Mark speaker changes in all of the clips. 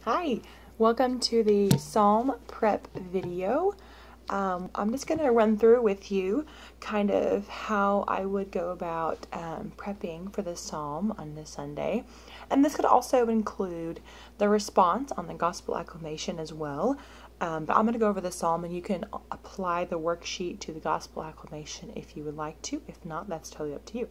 Speaker 1: Hi, welcome to the Psalm prep video. I'm just going to run through with you kind of how I would go about prepping for the Psalm on this Sunday. And this could also include the response on the Gospel Acclamation as well. But I'm going to go over the Psalm and you can apply the worksheet to the Gospel Acclamation if you would like to. If not, that's totally up to you.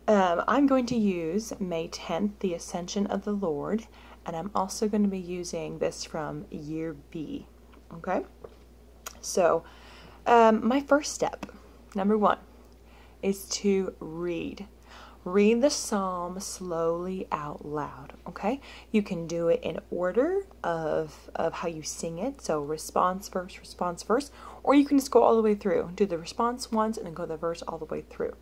Speaker 1: I'm going to use May 10th, the Ascension of the Lord. And I'm also going to be using this from year B, okay? So, my first step, number one, is to read. Read the psalm slowly out loud, okay? You can do it in order of how you sing it, so response, verse, or you can just go all the way through. Do the response once and then go the verse all the way through.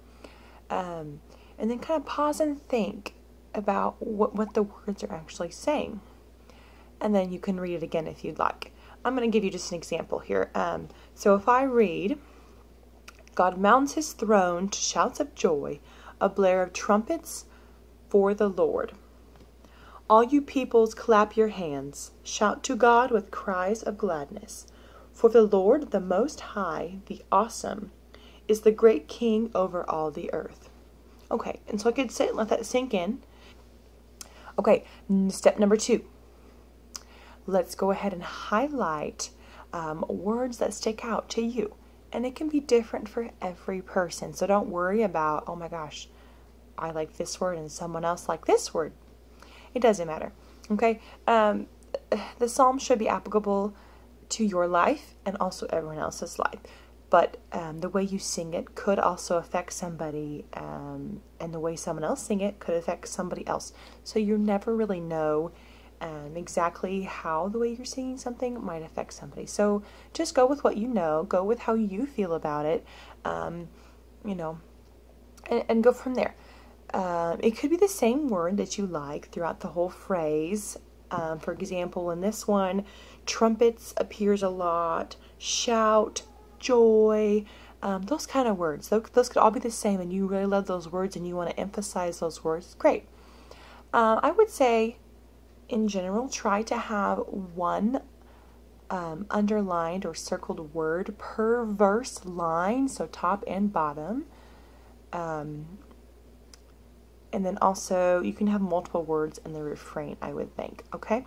Speaker 1: And then kind of pause and think about what the words are actually saying. And then you can read it again if you'd like. I'm going to give you just an example here. So if I read, God mounts his throne to shouts of joy, a blare of trumpets for the Lord. All you peoples clap your hands, shout to God with cries of gladness. For the Lord, the Most High, the Awesome, is the great King over all the earth. Okay, and so I could sit and let that sink in. Okay, step number 2. Let's go ahead and highlight words that stick out to you. And it can be different for every person. So don't worry about, oh my gosh, I like this word and someone else like this word. It doesn't matter, okay? The psalm should be applicable to your life and also everyone else's life. But the way you sing it could also affect somebody, and the way someone else sing it could affect somebody else. So you never really know exactly how the way you're singing something might affect somebody. So just go with what you know, go with how you feel about it, and go from there. It could be the same word that you like throughout the whole phrase. For example, in this one, trumpets appears a lot, shout, joy, those kind of words. Those could all be the same and you really love those words and you want to emphasize those words. Great. I would say, in general, try to have one underlined or circled word per verse line, so top and bottom. And then also, you can have multiple words in the refrain, I would think, okay?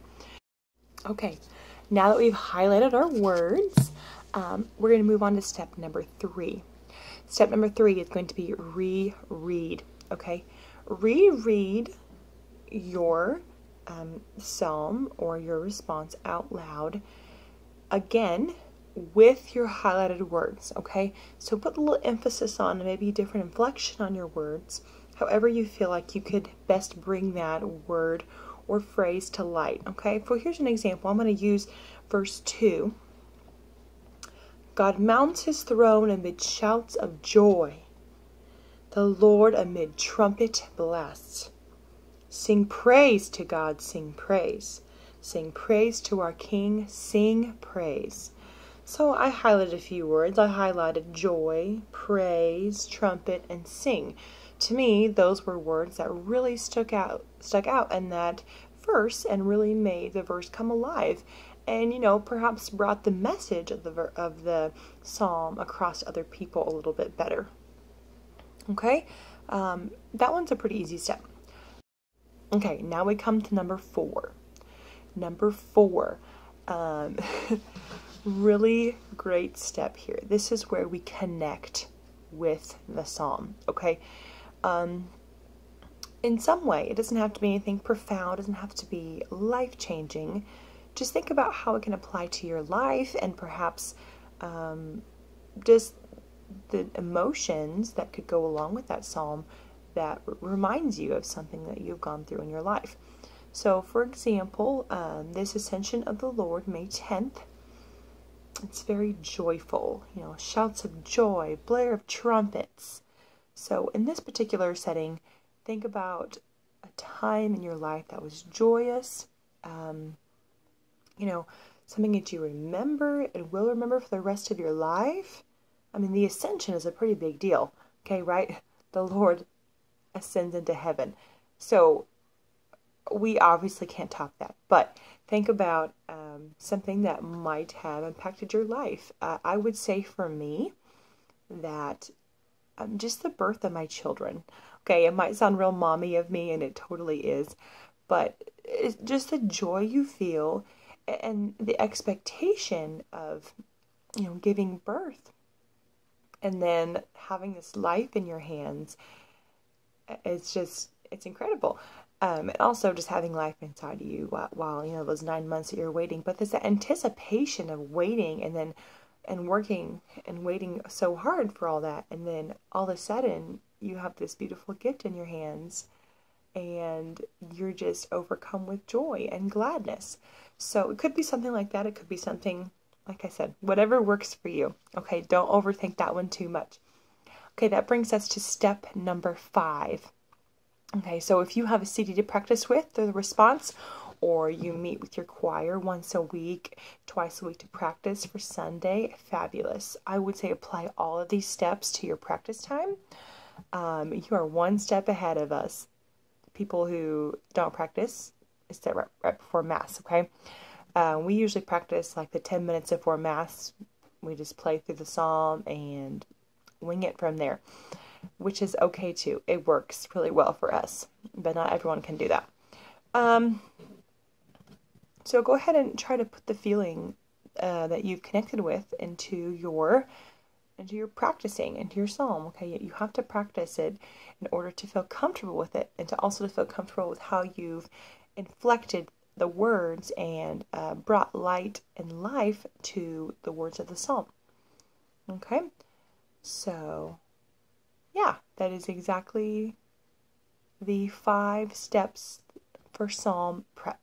Speaker 1: Okay, now that we've highlighted our words, we're going to move on to step number 3. Step number 3 is going to be reread, okay? Reread your psalm or your response out loud, again, with your highlighted words, okay? So put a little emphasis on maybe different inflection on your words, however you feel like you could best bring that word or phrase to light, okay? So here's an example. I'm going to use verse 2. God mounts his throne amid shouts of joy, the Lord amid trumpet blasts. Sing praise to God, sing praise. Sing praise to our King, sing praise. So I highlighted a few words. I highlighted joy, praise, trumpet, and sing. To me, those were words that really stuck out in that verse and really made the verse come alive. And, perhaps brought the message of the psalm across to other people a little bit better. Okay? That one's a pretty easy step. Okay, now we come to number 4. Number 4. Really great step here. This is where we connect with the psalm, okay? In some way, it doesn't have to be anything profound, it doesn't have to be life-changing. Just think about how it can apply to your life and perhaps just the emotions that could go along with that psalm that reminds you of something that you've gone through in your life. So, for example, this Ascension of the Lord, May 10th, it's very joyful, shouts of joy, blare of trumpets. So, in this particular setting, think about a time in your life that was joyous, something that you remember and will remember for the rest of your life. I mean, the ascension is a pretty big deal, okay, right? The Lord ascends into heaven. So we obviously can't top that, but think about something that might have impacted your life. I would say for me that just the birth of my children. Okay, it might sound real mommy of me, and it totally is, but it's just the joy you feel and the expectation of, giving birth and then having this life in your hands. It's incredible. And also just having life inside of you while those 9 months that you're waiting. But this anticipation of waiting and working and waiting so hard for all that, and then all of a sudden you have this beautiful gift in your hands, and you're just overcome with joy and gladness. So it could be something like that. It could be something, like I said, whatever works for you. Okay, don't overthink that one too much. Okay, that brings us to step number 5. Okay, so if you have a CD to practice with, the response, or you meet with your choir once a week, twice a week to practice for Sunday, fabulous. I would say apply all of these steps to your practice time. You are one step ahead of us, people who don't practice, except right before Mass, okay? We usually practice like the 10 minutes before Mass. We just play through the psalm and wing it from there, which is okay too. It works really well for us, but not everyone can do that. So go ahead and try to put the feeling that you've connected with into your practicing, into your psalm. Okay, you have to practice it in order to feel comfortable with it, and to also feel comfortable with how you've inflected the words and brought light and life to the words of the psalm. Okay, so yeah, that is exactly the 5 steps for psalm prep.